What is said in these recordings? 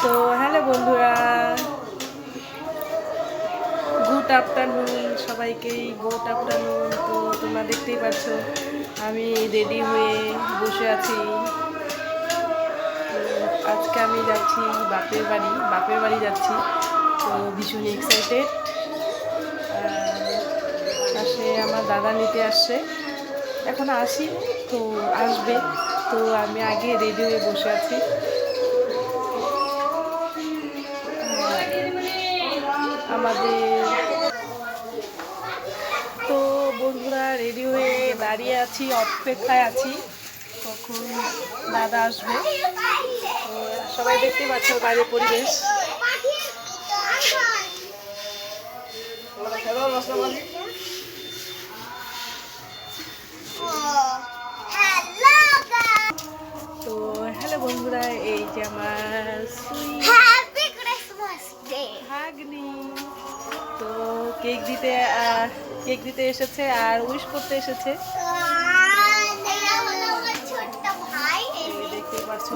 তো হ্যালো বন্ধুরা, good afternoon সবাইকেই। Good afternoon. তো তোমরা দেখতেই পাচ্ছ আমি রেডি হয়ে বসে আছি। তো আজকে আমি যাচ্ছি বাপের বাড়ি যাচ্ছি। তো ভীষণ এক্সাইটেড। পাশে আমার দাদা নিতে আসছে, এখন আসি তো আসবে। তো আমি আগে রেডি হয়ে বসে আছি। আমাদের তো বন্ধুরা রেডি হয়ে দাঁড়িয়ে আছি, অপেক্ষায় আছি কখন দাদা আসবে। তো সবাই দেখতে পাচ্ছ বাইরের পরিবেশ। তো হ্যালো বন্ধুরা, এই যে আমার ভাগ্নি তো কেক দিতে এসেছে আর উইশ করতে এসেছে। দেখতে পাচ্ছ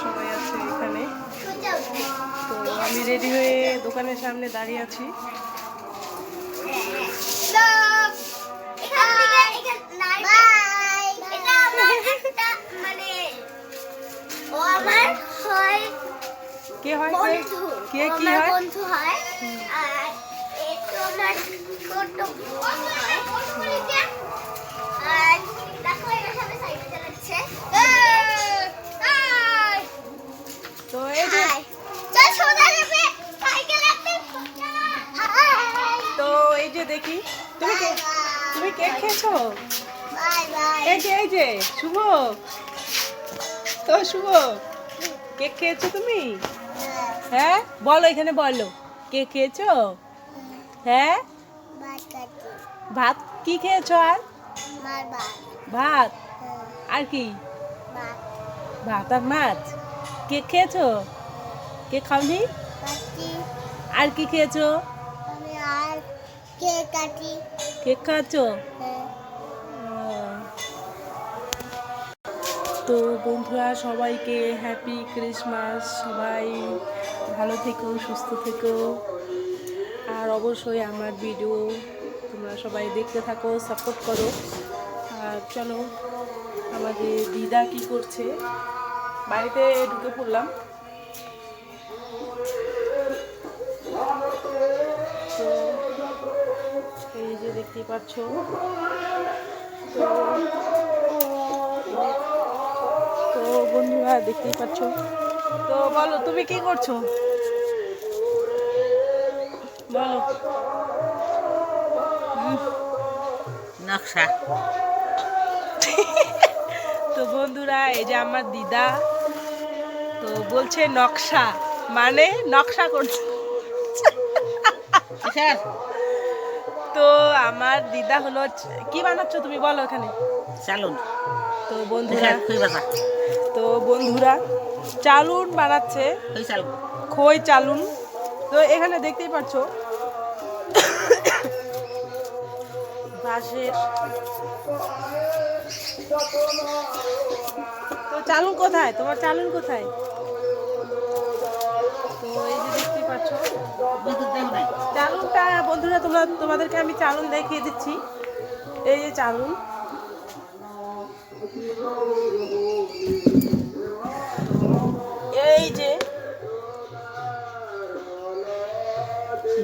সবাই আছে এখানে। তো আমি রেডি হয়ে দোকানের সামনে দাঁড়িয়ে আছি। কে হয়? কে কি হয়? বন্ধু হয়। আর এটা আমার ছোট বোন হয়। আর দেখো এর সাথে সাইকেল চালাচ্ছে। তো এই যে চল সোজা যাবে সাইকেল একটা। তো এই যে দেখি তুমি কেক খেয়েছো? Bye bye. এই যে শুভ, তো শুভ কেক খেয়েছো তুমি? হ্যাঁ বলো, এখানে বলো কেক খেয়েছো? হ্যাঁ ভাত কি খেয়েছো? আর ভাত আর কি? ভাত আর মাছ। কেক খেয়েছো? কেক খাওনি? আর কি খেয়েছো? কেক খাচ্ছো? তো বন্ধুরা সবাইকে হ্যাপি ক্রিসমাস। সবাই ভালো থেকো, সুস্থ থেকো। আর অবশ্যই আমার ভিডিও তোমরা সবাই দেখতে থাকো, সাপোর্ট করো। আর চলো, আমাদের দিদা কি করছে, বাড়িতে ঢুকে পড়লাম। তো এই যে দেখতেই পাচ্ছ। তো বন্ধুরা দেখতেই পাচ্ছ। তো বলো তুমি কি করছো, বলো। নকশা। তো বন্ধুরা এই যে আমার দিদা, তো বলছে নকশা মানে নকশা করছে। তো আমার দিদা হলো, কি বানাচ্ছ তুমি বলো এখানে? চালুন। তো বন্ধুরা চালুন বানাচ্ছে, খই চালুন। তো এখানে দেখতেই পাচ্ছ বাঁশের। তো চালুন কোথায়? তোমার চালুন কোথায়? তো এই যে দেখতেই পাচ্ছ চালুনটা। বন্ধুরা তোমাদেরকে আমি চালুন দেখিয়ে দিচ্ছি। এই যে চালুন। এই যে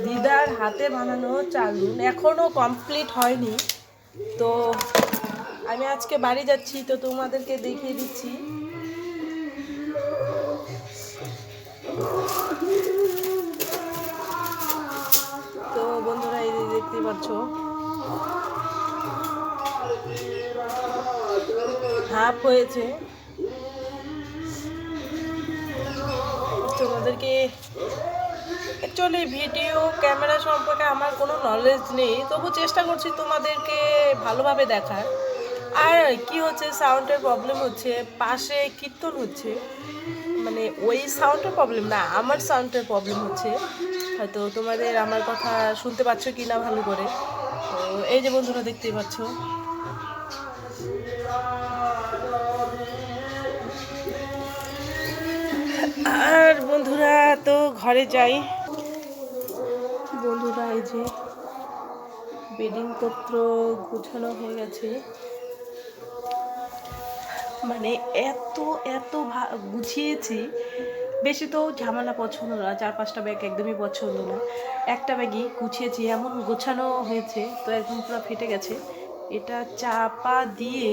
দিদার হাতে বানানো চালুন, এখনো কমপ্লিট হয়নি। তো আমি আজকে বাড়ি যাচ্ছি, তো তোমাদেরকে দেখিয়ে দিচ্ছি। তো বন্ধুরা এই দেখতে পাচ্ছ হাফ হয়েছে। তোমাদেরকে অ্যাকচুয়ালি ভিডিও ক্যামেরা সম্পর্কে আমার কোনো নলেজ নেই, তবু চেষ্টা করছি তোমাদেরকে ভালোভাবে দেখার। আর কি হচ্ছে, সাউন্ডের প্রবলেম হচ্ছে, পাশে কীর্তন হচ্ছে, মানে ওই সাউন্ডের প্রবলেম না, আমার সাউন্ডের প্রবলেম হচ্ছে। হয়তো তোমাদের আমার কথা শুনতে পাচ্ছ কি না ভালো করে। তো এই যে বন্ধুরা দেখতেই পাচ্ছ, আর বন্ধুরা তো ঘরে যাই। বন্ধুরা এই যে বেডিং পত্র গুছানো হয়ে গেছে, মানে এত এত গুছিয়েছি। বেশি তো ঝামেলা পছন্দ না, 4-5টা ব্যাগ একদমই পছন্দ না। একটা ব্যাগই গুছিয়েছি, এমন গোছানো হয়েছে তো একদম পুরো ফেটে গেছে। এটা চাপা দিয়ে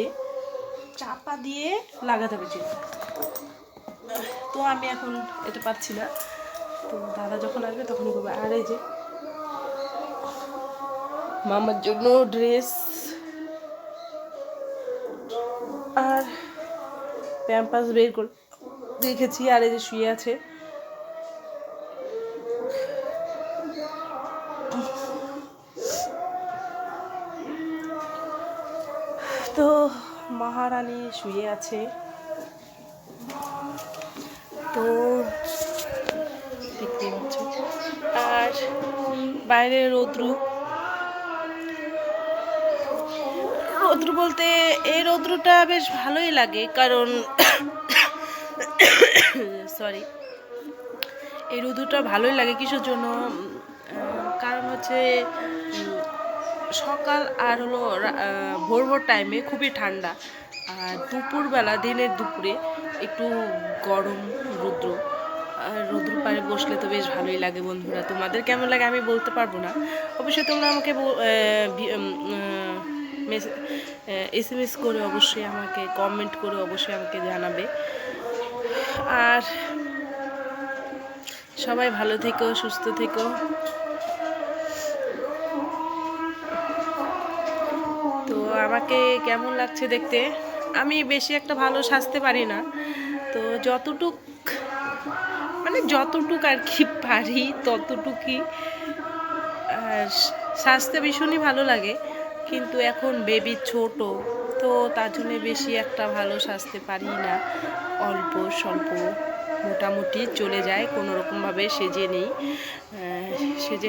লাগাতে হবে, তো আমি এখন এটা পাচ্ছি না। তো দাদা যখন আসবে তখনই করবো। আর এই যে মামার জন্য ড্রেস আর প্যাম্পাস বের করে দেখেছি, আর এই যে শুয়ে আছে। তো মহারানী শুয়ে আছে। তো দেখতে পাচ্ছ, আর বাইরে রৌদ্র বলতে এই রৌদ্রটা বেশ ভালোই লাগে, কারণ সরি, এই রৌদ্রটা ভালোই লাগে কিসের জন্য, কারণ হচ্ছে সকাল আর হলো ভোর টাইমে খুবই ঠান্ডা, আর দুপুরবেলা দিনের দুপুরে একটু গরম রৌদ্র। আর রৌদ্র পাড়ে বসলে তো বেশ ভালোই লাগে। বন্ধুরা তোমাদের কেমন লাগে আমি বলতে পারবো না, অবশ্যই তোমরা আমাকে SMS করে অবশ্যই আমাকে কমেন্ট করে অবশ্যই আমাকে জানাবে। আর সবাই ভালো থেকো, সুস্থ থেকো। তো আমাকে কেমন লাগছে দেখতে, আমি বেশি একটা ভালো সাজতে পারি না, তো যতটুক আর কি পারি ততটুকুই। আর সাজতে ভীষণই ভালো লাগে, কিন্তু এখন বেবি ছোট, তো তার জন্য বেশি একটা ভালো সাজতে পারি না। অল্প স্বল্প মোটামুটি চলে যায়, কোনো রকমভাবে সেজে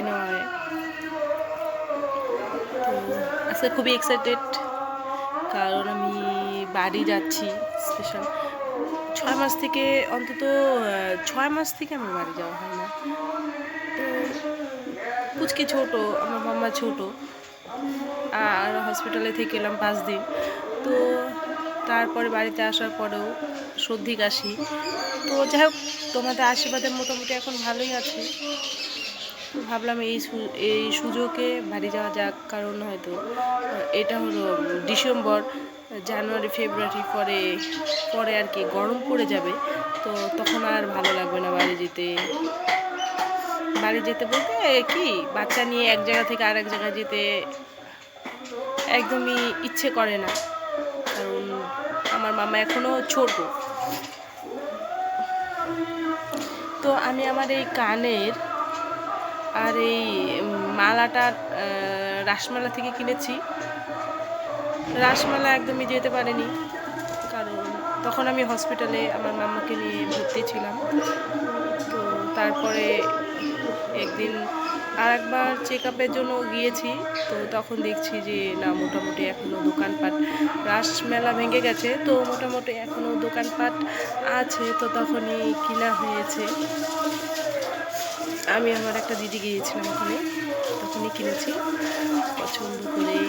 নেওয়া হয়। তো আজকে খুবই এক্সাইটেড, কারণ আমি বাড়ি যাচ্ছি স্পেশাল। 6 মাস থেকে অন্তত 6 মাস থেকে আমার বাড়ি যাওয়া হয় না। তো পুচকি ছোট, আমার মামা ছোট, আর হসপিটালে থেকে এলাম 5 দিন। তো তারপরে বাড়িতে আসার পরেও সর্দি কাশি। তো যাই হোক, তোমাদের আশীর্বাদের মোটামুটি এখন ভালোই আছে। তো ভাবলাম এই সুযোগে বাড়ি যাওয়া যাক, কারণ হয়তো এটা হলো ডিসেম্বর, জানুয়ারি ফেব্রুয়ারি পরে আর কি গরম পড়ে যাবে, তো তখন আর ভালো লাগবে না বাড়ি যেতে বলতে কি, বাচ্চা নিয়ে এক জায়গা থেকে আরেক জায়গায় যেতে একদমই ইচ্ছে করে না, কারণ আমার মামা এখনো ছোট। তো আমি আমার এই কানের আর এই মালাটা রাসমেলা থেকে কিনেছি। রাসমেলা একদমই যেতে পারিনি, কারণ তখন আমি হসপিটালে আমার মামাকে নিয়ে ভর্তি ছিলাম। তো তারপরে একদিন আর একবার চেক আপের জন্য গিয়েছি, তো তখন দেখছি যে না, মোটামুটি এখনও দোকানপাট, রাসমেলা ভেঙে গেছে, তো মোটামুটি এখনও দোকানপাট আছে, তো তখনই কিনা হয়েছে। আমি আমার একটা দিদি গিয়েছিলাম ওখানে, তখনই কিনেছি পছন্দ করে।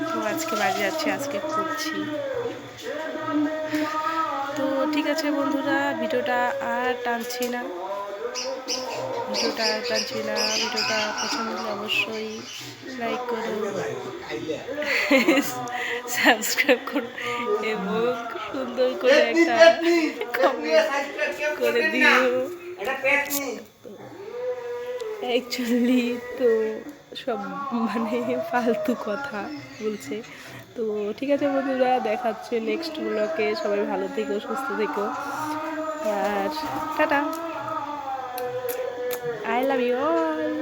তো আজকে বাড়ি যাচ্ছি, আজকে করছি। তো ঠিক আছে বন্ধুরা, ভিডিওটা আর টানছি না, ভিডিওটা পছন্দ হলে অবশ্যই লাইক করো, সাবস্ক্রাইব করো এবং সুন্দর করে একটা কমেন্ট করে দিও। অ্যাকচুয়ালি তো সব মানে ফালতু কথা বলছে। তো ঠিক আছে বন্ধুরা, দেখাচ্ছে নেক্সট ব্লগে। সবাই ভালো থেকো, সুস্থ থেকো, আর টাটা, আই লাভ ইউ অল।